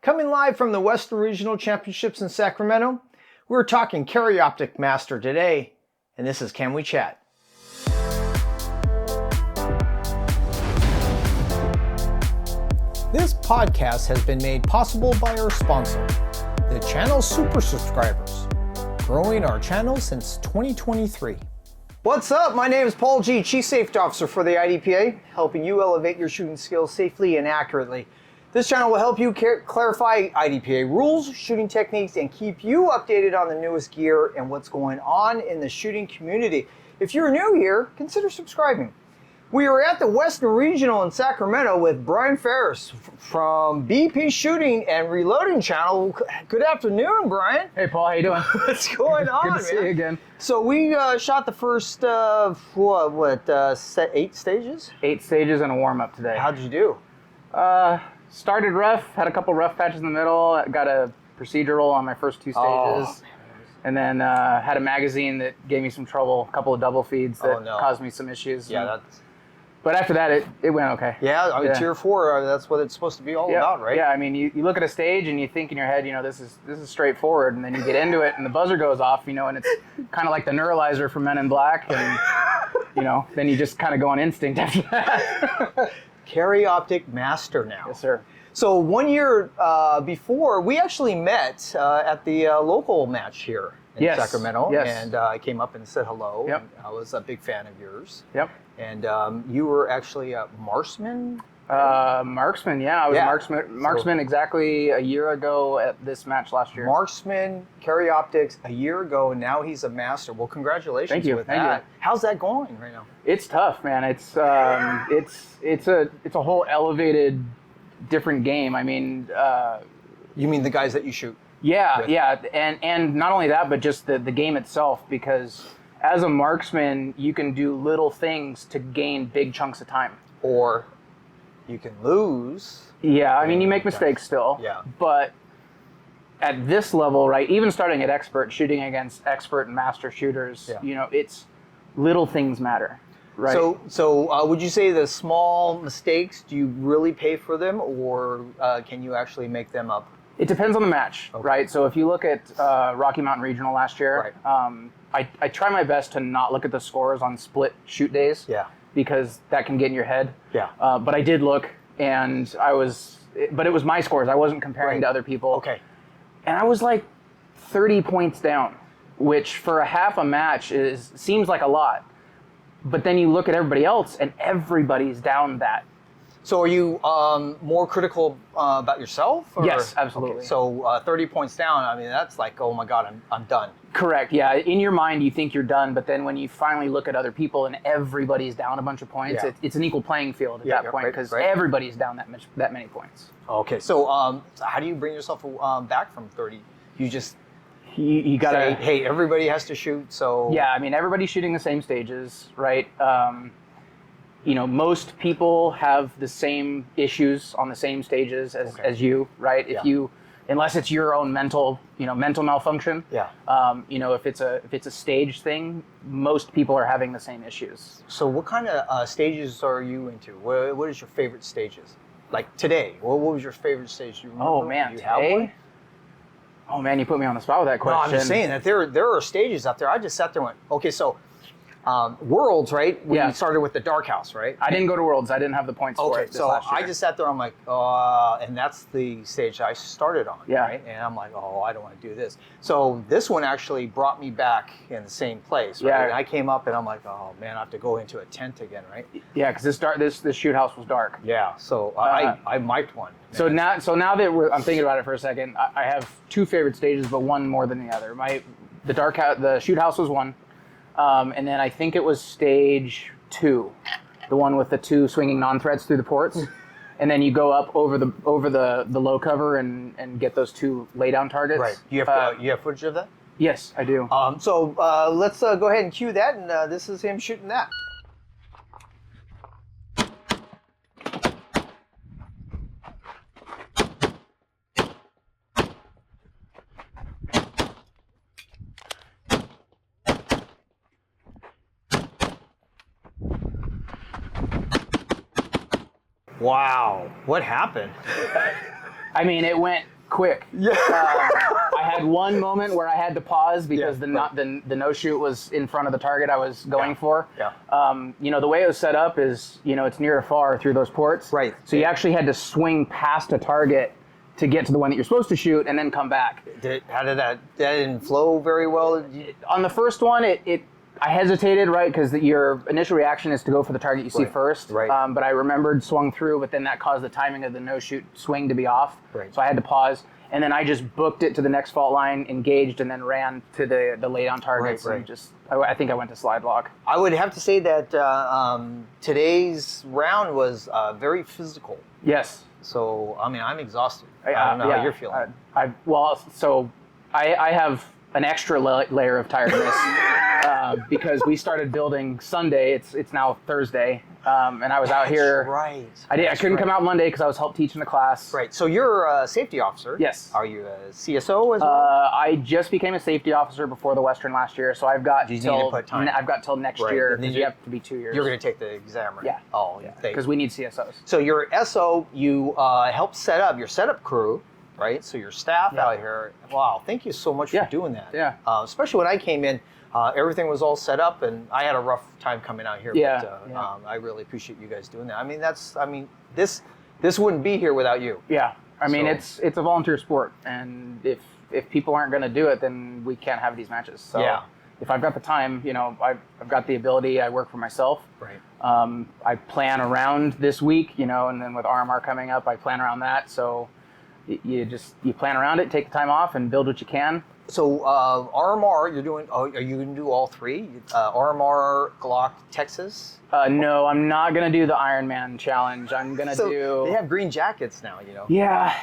Coming live from the Western Regional Championships in Sacramento, we're talking Carry Optic Master today, and this is Can We Chat? This podcast has been made possible by our sponsor, the channel Super Subscribers, growing our channel since 2023. What's up? My name is Paul G., Chief Safety Officer for the IDPA, helping you elevate your shooting skills safely and accurately. This channel will help you clarify IDPA rules, shooting techniques, and keep you updated on the newest gear and what's going on in the shooting community. If you're new here, consider subscribing. We are at the Western Regional in Sacramento with Brian Ferris from BP Shooting and Reloading Channel. Good afternoon, Brian. Hey, Paul, how you doing? What's going on, Good to see you again. So we shot the first, 8 stages? 8 stages and a warm-up today. How'd you do? Started rough, had a couple rough patches in the middle, got a procedural on my first 2 stages, and then had a magazine that gave me some trouble, a couple of double feeds that caused me some issues. Yeah, but after that, it went okay. Yeah, I mean, Tier 4, that's what it's supposed to be all about, right? Yeah, I mean, you look at a stage and you think in your head, this is straightforward, and then you get into it and the buzzer goes off, and it's kind of like the neuralizer from Men in Black, and, then you just kind of go on instinct after that. Carry Optic Master now. Yes, sir. So 1 year before, we actually met at the local match here in Sacramento. Yes. And I came up and said hello. Yep. And I was a big fan of yours. Yep. And you were actually a marksman? Marksman, yeah. I was marksman exactly a year ago at this match last year. Marksman, Carry Optics, a year ago, and now he's a master. Well, congratulations Thank you. with that. How's that going right now? It's tough, man. It's a whole elevated, different game. I mean, you mean the guys that you shoot? Yeah, and not only that, but just the game itself. Because as a marksman, you can do little things to gain big chunks of time. Or you can lose. Yeah, I mean, you make mistakes still. Yeah. But at this level, right, even starting at expert, shooting against expert and master shooters, it's little things matter. Right. So would you say the small mistakes, do you really pay for them, or can you actually make them up? It depends on the match, right? So if you look at Rocky Mountain Regional last year, I try my best to not look at the scores on split shoot days. Yeah. Because that can get in your head. Yeah. But I did look, and but it was my scores. I wasn't comparing to other people. Okay. And I was like 30 points down, which for a half a match seems like a lot. But then you look at everybody else, and everybody's down that. So are you more critical about yourself? Or? Yes, absolutely. Okay. So 30 points down, I mean, that's like, oh my God, I'm done. Correct. Yeah, in your mind you think you're done, but then when you finally look at other people and everybody's down a bunch of points, it's an equal playing field at that point, because everybody's down that many points. Okay, so how do you bring yourself back from 30? You just you gotta say, hey, everybody has to shoot. So yeah, I mean, everybody's shooting the same stages, right? Most people have the same issues on the same stages as you, right? Unless it's your own mental malfunction. Yeah. If it's a stage thing, most people are having the same issues. So what kind of stages are you into? What is your favorite stages? Like today, what was your favorite stage? You remember? Oh man, you have one? Oh man, you put me on the spot with that question. No, I'm just saying that there are stages out there. I just sat there and went, okay, so Worlds, right? We started with the Dark House, right? I didn't go to Worlds. I didn't have the points for it this last year. I just sat there. I'm like, and that's the stage I started on, right? And I'm like, oh, I don't want to do this. So this one actually brought me back in the same place, right? Yeah. And I came up and I'm like, oh man, I have to go into a tent again, right? Yeah, because this shoot house was dark. Yeah. So I mic'd one. So now that I'm thinking about it for a second, I have 2 favorite stages, but one more than the other. The shoot house was one. And then I think it was stage 2, the one with the 2 swinging non-threads through the ports, and then you go up over the low cover and get those 2 laydown targets. Right. You have footage of that? Yes, I do. So let's go ahead and cue that, and this is him shooting that. Wow, what happened? I mean, it went quick. Yeah. I had one moment where I had to pause because Yeah, the no shoot was in front of the target I was going for. Yeah. You know, the way it was set up is, you know, it's near or far through those ports. Right. So you actually had to swing past a target to get to the one that you're supposed to shoot and then come back. How did that didn't flow very well? On the first one, I hesitated, right, because your initial reaction is to go for the target you see first. Right. But I remembered, swung through, but then that caused the timing of the no-shoot swing to be off. Right. So I had to pause, and then I just booked it to the next fault line, engaged, and then ran to the lay-down targets. Right. And just, I think I went to slide lock. I would have to say that today's round was very physical. Yes. So, I mean, I'm exhausted. I don't know how you're feeling. I have an extra layer of tiredness because we started building Sunday. It's now Thursday, and I was out here. Right. I couldn't come out Monday because I was help teaching the class. Right. So you're a safety officer. Yes. Are you a CSO as well? I just became a safety officer before the Western last year, so I've got You need to put time. I've got till next Right. year And then because you have to be 2 years. You're going to take the exam, right? Yeah. Oh, because we need CSOs. So your SO, you help set up your setup crew, right? So your staff out here. Wow, thank you so much for doing that. Yeah. Especially when I came in, everything was all set up, and I had a rough time coming out here. But I really appreciate you guys doing that. I mean, this wouldn't be here without you. Yeah. I mean, it's a volunteer sport, and if people aren't going to do it, then we can't have these matches. So if I've got the time, you know, I've got the ability. I work for myself. Right. I plan around this week, you know, and then with RMR coming up, I plan around that. So you plan around it, take the time off, and build what you can. So RMR, you're doing. Oh, are you going to do all three? RMR, Glock, Texas. No, I'm not going to do the Ironman challenge. I'm going to do. They have green jackets now, you know. Yeah.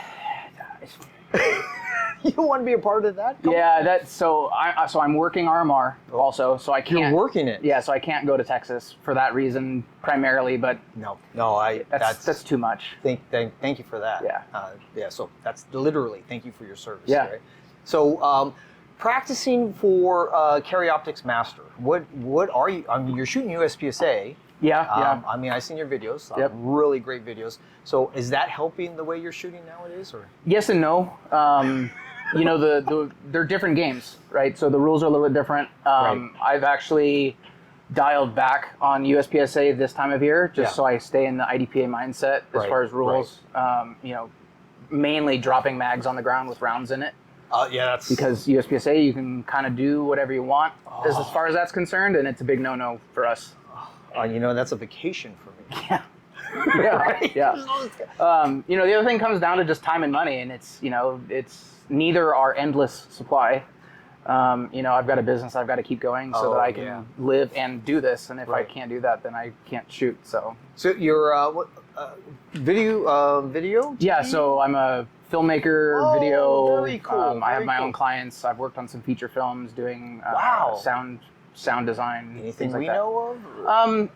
You want to be a part of that? So I'm working RMR also, so I can't. You're working it. Yeah, so I can't go to Texas for that reason primarily, but no, that's too much. Thank you for that. Yeah. So that's literally thank you for your service. Yeah. Right? So practicing for Carry Optic Master. What are you? I mean, you're shooting USPSA. Yeah. I mean, I've seen your videos. Yep. Really great videos. So is that helping the way you're shooting nowadays, or? Yes and no. You know, they're different games, right? So the rules are a little bit different. I've actually dialed back on USPSA this time of year just so I stay in the IDPA mindset as far as rules. You know, mainly dropping mags on the ground with rounds in it. That's because USPSA you can kind of do whatever you want as far as that's concerned, and it's a big no-no for us. You know, that's a vacation for me. Yeah. You know, the other thing comes down to just time and money, and it's neither are endless supply. You know, I've got a business I've got to keep going so that I can live and do this, and if I can't do that, then I can't shoot. So you're video? Yeah, so I'm a filmmaker, video. Very cool. I have my own clients. I've worked on some feature films doing sound design. Anything like we that. know of?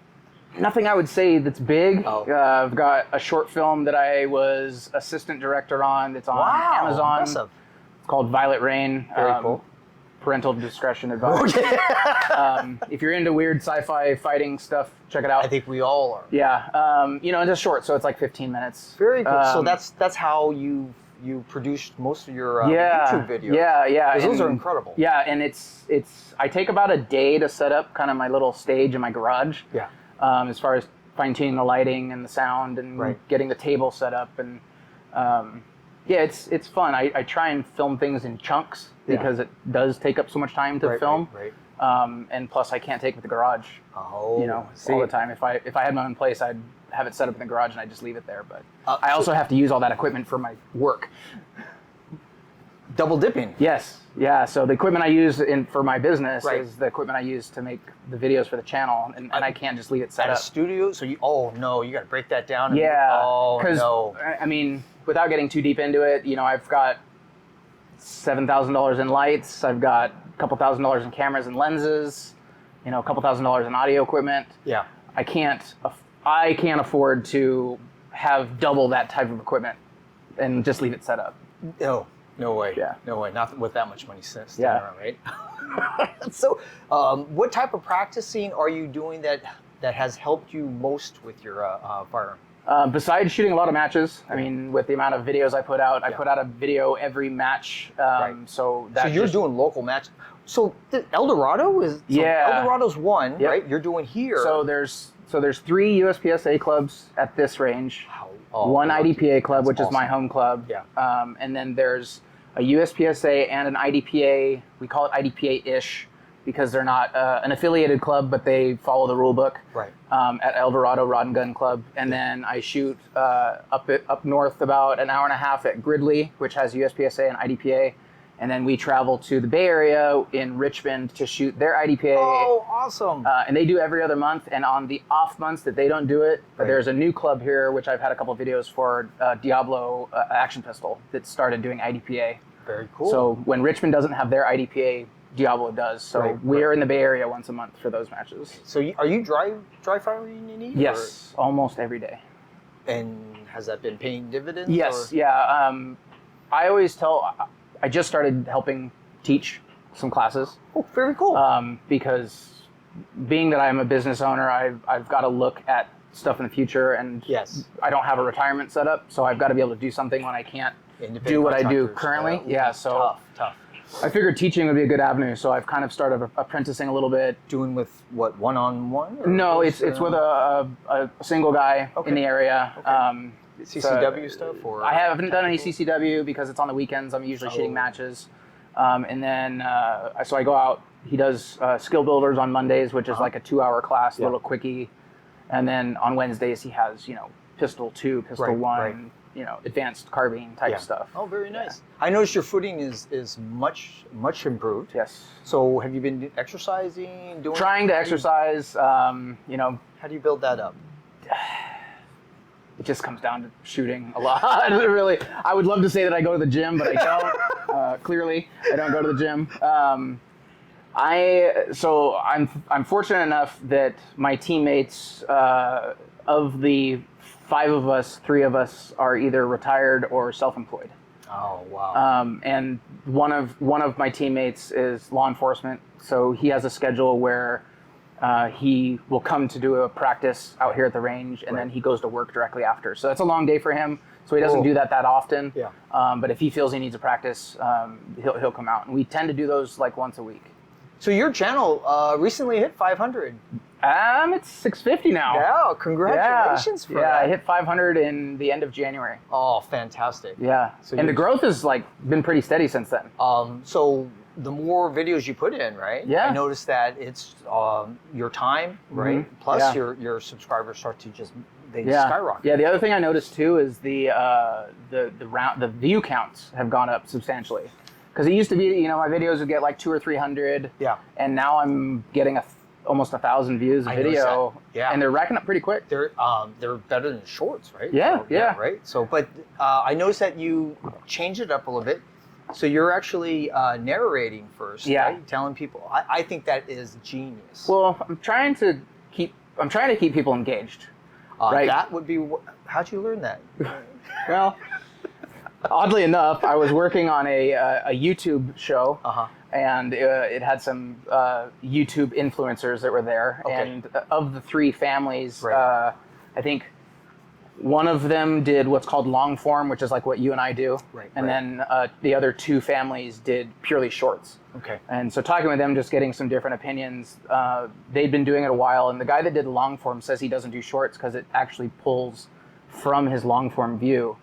Nothing I would say that's big. I've got a short film that I was assistant director on that's on Amazon. Impressive. It's called Violet Rain. Very cool. Parental discretion advised. If you're into weird sci-fi fighting stuff, check it out. I think we all are. Yeah. You know, it's just short, so it's like 15 minutes. Very cool. So that's how you produced most of your YouTube videos. Yeah. Those are incredible. Yeah, and it's I take about a day to set up kind of my little stage in my garage. Yeah. As far as fine-tuning the lighting and the sound and getting the table set up, and it's fun. I try and film things in chunks because it does take up so much time to film. Right. And plus, I can't take it with the garage. All the time. If I had my own place, I'd have it set up in the garage and I just leave it there. But I also have to use all that equipment for my work. Double dipping. Yes. Yeah. So the equipment I use for my business is the equipment I use to make the videos for the channel, and I can't just leave it set up. At a studio? So you got to break that down. Because I mean, without getting too deep into it, you know, I've got $7,000 in lights. I've got a couple $1,000s in cameras and lenses. You know, a couple $1,000s in audio equipment. Yeah. I can't afford to have double that type of equipment and just leave it set up. No way. Yeah. No way. Not with that much money sitting around, right? So, what type of practicing are you doing that has helped you most with your firearm? Besides shooting a lot of matches, I mean, with the amount of videos I put out, I put out a video every match. So you're doing local matches. So El Dorado is El Dorado's one, right? You're doing here. So there's 3 USPSA clubs at this range. One IDPA club, which is my home club. Yeah. And then there's a USPSA and an IDPA. We call it IDPA-ish because they're not an affiliated club, but they follow the rule book. Right. At El Dorado Rod and Gun Club. And then I shoot up north about an hour and a half at Gridley, which has USPSA and IDPA. And then we travel to the Bay Area in Richmond to shoot their IDPA. Oh, awesome. And they do every other month. And on the off months that they don't do it, there's a new club here, which I've had a couple of videos for, Diablo Action Pistol, that started doing IDPA. Very cool. So when Richmond doesn't have their IDPA, Diablo does. So we're in the Bay Area once a month for those matches. So are you dry firing in need? Yes, almost every day. And has that been paying dividends? Yes, or? yeah. I always I just started helping teach some classes. Oh, very cool. Because being that I'm a business owner, I've got to look at stuff in the future, and I don't have a retirement set up, so I've got to be able to do something when I can't do what I do currently. So tough. I figured teaching would be a good avenue, so I've kind of started apprenticing a little bit. Doing with what, one-on-one? No, it's with a single guy in the area. Okay. CCW stuff? Or? I haven't done any CCW because it's on the weekends. I'm usually shooting matches. And then, so I go out. He does Skill Builders on Mondays, which is like a 2-hour class, a little quickie. And then on Wednesdays, he has, Pistol 2, Pistol 1, advanced carbine type stuff. Oh, very nice. I noticed your footing is much improved. Yes. So have you been exercising? Trying to exercise, How do you build that up? It just comes down to shooting a lot. Really, I would love to say that I go to the gym, but I don't. Clearly, I don't go to the gym. I'm fortunate enough that my teammates, of the 5 of us, 3 of us are either retired or self-employed. Oh wow! And one of my teammates is law enforcement, so he has a schedule where he will come to do a practice out here at the range, and then he goes to work directly after. So that's a long day for him. So he doesn't do that often. Yeah. But if he feels he needs a practice, he'll come out, and we tend to do those like once a week. So your channel recently hit 500. It's 650 now. Yeah, congratulations for that. Yeah, I hit 500 in the end of January. Oh, fantastic. Yeah, so and the growth has been pretty steady since then. So the more videos you put in, right? Yeah. I noticed that it's your time, right? Mm-hmm. Plus your subscribers start to skyrocket. Yeah, the other thing I noticed too is the view counts have gone up substantially. Because it used to be, my videos would get like 200 or 300. Yeah. And now I'm getting almost 1,000 views a video. Yeah. And they're racking up pretty quick. They're better than shorts, right? Yeah, right. So, but I noticed that you changed it up a little bit. So you're actually narrating first, right? Telling people. I think that is genius. Well, I'm trying to keep people engaged. Right. That would be. How'd you learn that? Well. Oddly enough, I was working on a YouTube show, and it had some YouTube influencers that were there. Okay. And of the 3 families, I think one of them did what's called long form, which is like what you and I do. Right. And then the other 2 families did purely shorts. Okay. And so talking with them, just getting some different opinions, they'd been doing it a while. And the guy that did long form says he doesn't do shorts because it actually pulls from his long form view.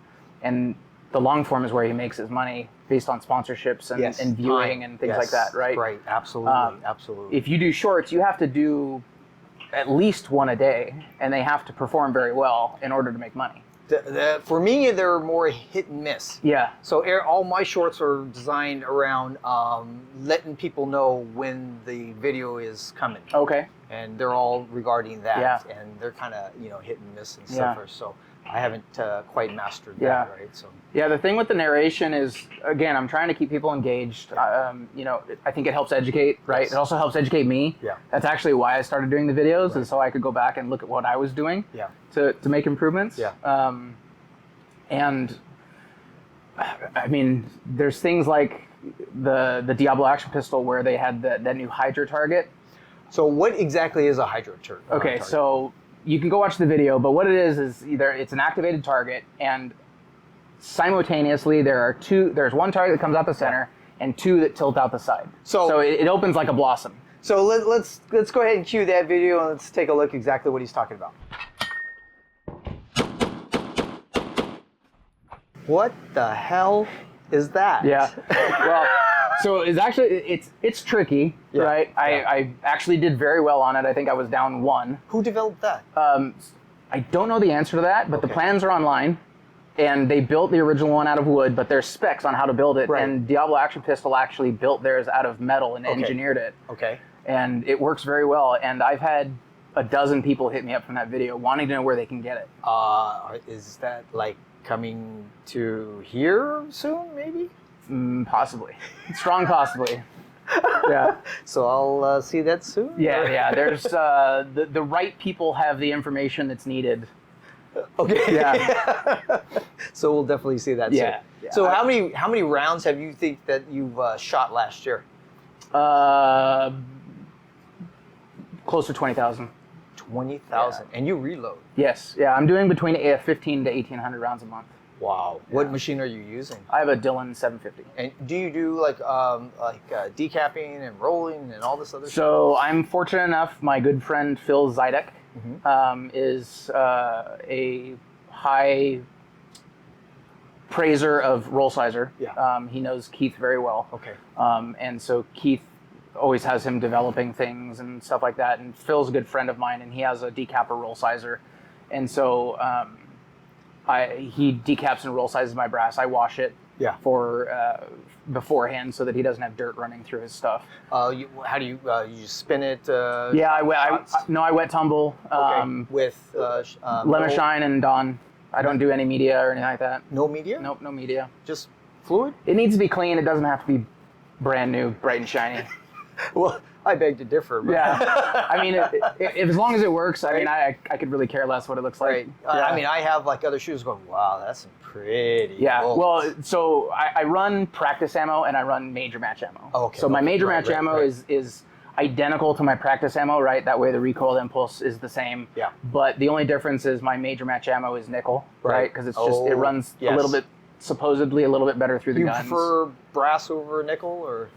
And the long form is where he makes his money based on sponsorships and viewing and things like that, right? Right, absolutely, absolutely. If you do shorts, you have to do at least 1 a day, and they have to perform very well in order to make money. For me, they're more hit and miss. Yeah. So all my shorts are designed around letting people know when the video is coming. Okay. And they're all regarding that. Yeah. And they're kind of hit and miss and stuff. Yeah. So I haven't quite mastered that, right? So. Yeah, the thing with the narration is, again, I'm trying to keep people engaged. I think it helps educate, right? Yes. It also helps educate me. Yeah. That's actually why I started doing the videos, is so I could go back and look at what I was doing to make improvements. Yeah. And I mean, there's things like the Diablo Action Pistol where they had that new Hydra target. So what exactly is a Hydra target? Okay, so you can go watch the video, but what it is either it's an activated target, and simultaneously there's one target that comes out the center and two that tilt out the side. So it opens like a blossom. So let's go ahead and cue that video and let's take a look exactly what he's talking about. What the hell is that? Yeah. Well, so it's actually it's tricky, right? I actually did very well on it. I think I was down 1. Who developed that? I don't know the answer to that, but the plans are online, and they built the original one out of wood, but there's specs on how to build it. Right. And Diablo Action Pistol actually built theirs out of metal and engineered it. Okay. And it works very well. And I've had a dozen people hit me up from that video wanting to know where they can get it. Is that like coming to here soon, maybe? Possibly. Strong possibly. Yeah. So I'll see that soon? Yeah. There's the right people have the information that's needed. Okay. Yeah. So we'll definitely see that soon. Yeah. So how many rounds have you think that you've shot last year? Close to 20,000. 20,000. And you reload? Yes. Yeah, I'm doing between 15 to 1,800 rounds a month. Wow. Yeah. What machine are you using? I have a Dillon 750. And do you do like decapping and rolling and all this other stuff? So I'm fortunate enough, my good friend Phil Zidek is a high praiser of roll sizer. Yeah. He knows Keith very well. Okay. And so Keith always has him developing things and stuff like that. And Phil's a good friend of mine, and he has a decapper roll sizer. And so he decaps and roll sizes my brass. I wash it for beforehand so that he doesn't have dirt running through his stuff. How do you spin it? I wet tumble. With Lemon Shine and Dawn. I don't do any media or anything like that. No media? Nope, no media. Just fluid? It needs to be clean. It doesn't have to be brand new, bright and shiny. Well, I beg to differ. But Yeah. I mean, if as long as it works, I mean, I could really care less what it looks like. Right. I mean, I have like other shoes going, wow, that's some pretty bullets. Well, so I run practice ammo and I run major match ammo. Oh, okay. So my major match ammo is identical to my practice ammo, right? That way the recoil impulse is the same. Yeah. But the only difference is my major match ammo is nickel, right? Because it's just, it runs a little bit, supposedly a little bit better through the guns. Do you prefer brass over nickel or?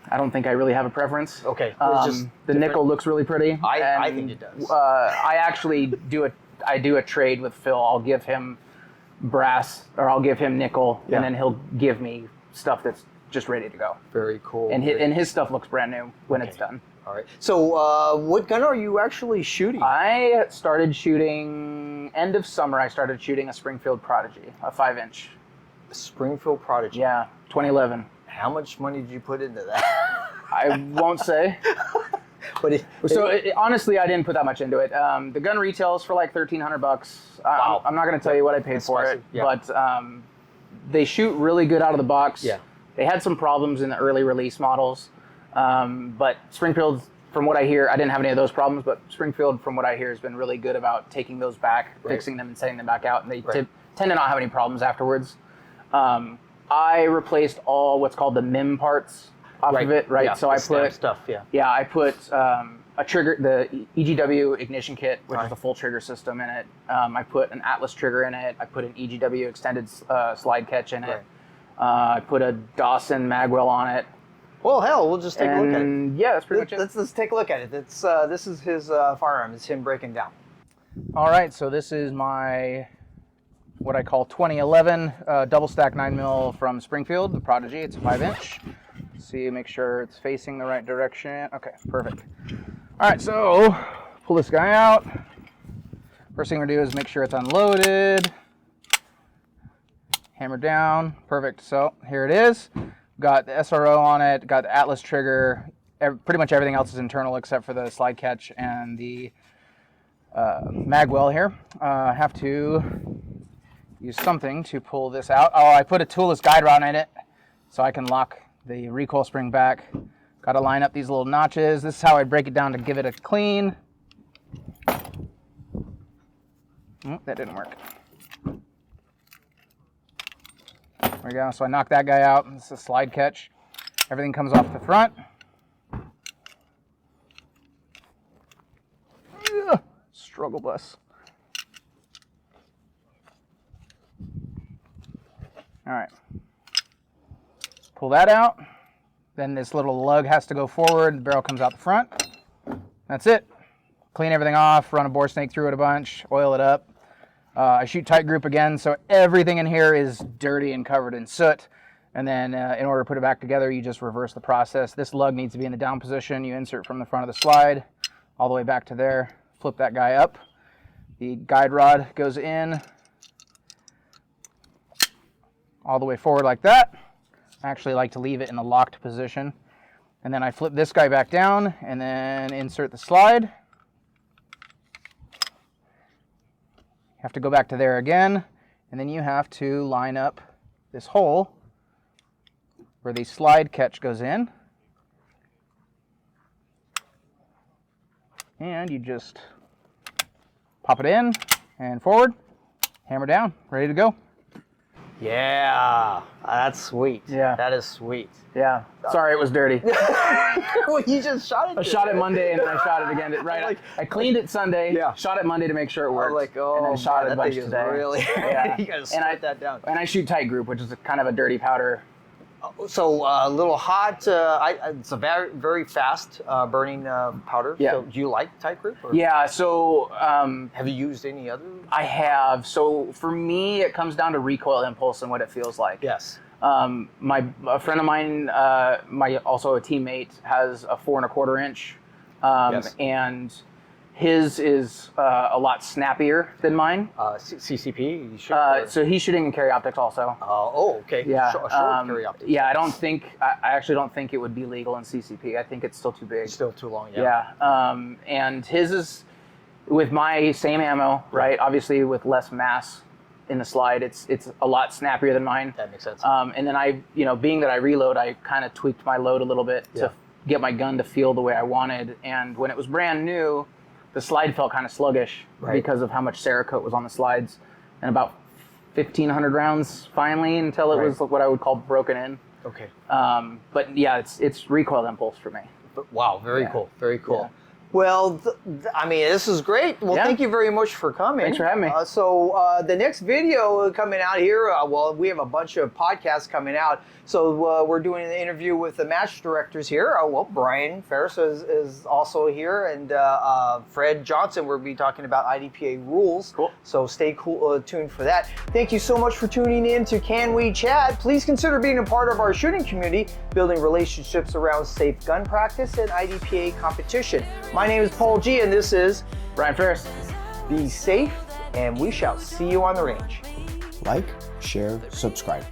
I don't think I really have a preference. Okay. The nickel looks really pretty. I think it does. I actually do a trade with Phil. I'll give him brass or I'll give him nickel, and then he'll give me stuff that's just ready to go. Very cool. And his stuff looks brand new when it's done. All right. So what gun are you actually shooting? I started shooting end of summer. I started shooting a Springfield Prodigy, a 5-inch. Springfield Prodigy. Yeah, 2011. How much money did you put into that? I won't say. But honestly, I didn't put that much into it. The gun retails for like $1,300. Wow. I'm not going to tell you what I paid for it, yeah. but they shoot really good out of the box. Yeah. They had some problems in the early release models, but Springfield, from what I hear, I didn't have any of those problems, but Springfield, from what I hear, has been really good about taking those back, fixing them, and setting them back out, and they tend to not have any problems afterwards. I replaced all what's called the MIM parts off of it, right? Yeah, so I put stuff, I put a trigger, the EGW ignition kit, which is the full trigger system in it. I put an Atlas trigger in it. I put an EGW extended slide catch in it. I put a Dawson magwell on it. Well, hell, we'll just take a look at it. Yeah, that's pretty much it. Let's take a look at it. This is his firearm. It's him breaking down. All right, so this is my what I call 2011 double stack 9mm from Springfield, the Prodigy. It's a 5-inch. See, make sure it's facing the right direction. Okay, perfect. All right, so pull this guy out. First thing we're gonna do is make sure it's unloaded. Hammer down, perfect. So here it is. Got the SRO on it, got the Atlas trigger. Pretty much everything else is internal except for the slide catch and the magwell here. I have to use something to pull this out. Oh, I put a toolless guide rod in it so I can lock the recoil spring back. Got to line up these little notches. This is how I break it down to give it a clean. That didn't work. There we go. So I knocked that guy out. This is a slide catch. Everything comes off the front. Struggle bus. All right. Pull that out. Then this little lug has to go forward. The barrel comes out the front. That's it. Clean everything off, run a bore snake through it a bunch, oil it up. I shoot tight group again, so everything in here is dirty and covered in soot. And then in order to put it back together, you just reverse the process. This lug needs to be in the down position. You insert from the front of the slide all the way back to there. Flip that guy up. The guide rod goes in all the way forward like that. I actually like to leave it in a locked position. And then I flip this guy back down and then insert the slide. You have to go back to there again, and then you have to line up this hole where the slide catch goes in. And you just pop it in and forward, hammer down, ready to go. Yeah, that's sweet. Yeah. That is sweet. Yeah. Sorry it was dirty. Well, you just shot it. I shot it Monday and then I shot it again. I cleaned it Sunday, shot it Monday to make sure it worked. And then shot it a bunch today. Really, yeah. You gotta sweat that down. And I shoot tight group, which is kind of a dirty powder. So a little hot. It's a very, very fast burning powder. Yeah. So do you like tight group? Or? Yeah. So have you used any other? I have. So for me, it comes down to recoil impulse and what it feels like. Yes. A friend of mine, also a teammate, has a 4 1/4 inch, and his is a lot snappier than mine. CCP. You should, so he's shooting in Carry Optics also. Okay. Yeah. Short Carry Optics. Yeah. I actually don't think it would be legal in CCP. I think it's still too big. It's still too long. Yeah. Yeah. And his is with my same ammo, right? Obviously with less mass in the slide, it's a lot snappier than mine. That makes sense. And then being that I reload, I kind of tweaked my load a little bit to get my gun to feel the way I wanted. And when it was brand new, the slide felt kind of sluggish because of how much Cerakote was on the slides, and about 1,500 rounds finally until it was what I would call broken in. Okay. But yeah, it's recoil impulse for me. Wow, very cool, very cool. Yeah. Well, I mean, this is great. Well, thank you very much for coming. Thanks for having me. So the next video coming out here, we have a bunch of podcasts coming out. So we're doing an interview with the match directors here. Brian Ferris is also here, and Fred Johnson. We'll be talking about IDPA rules. Cool. So stay tuned for that. Thank you so much for tuning in to Can We Chat. Please consider being a part of our shooting community, building relationships around safe gun practice and IDPA competition. My name is Paul G, and this is Brian Ferris. Be safe, and we shall see you on the range. Like, share, subscribe.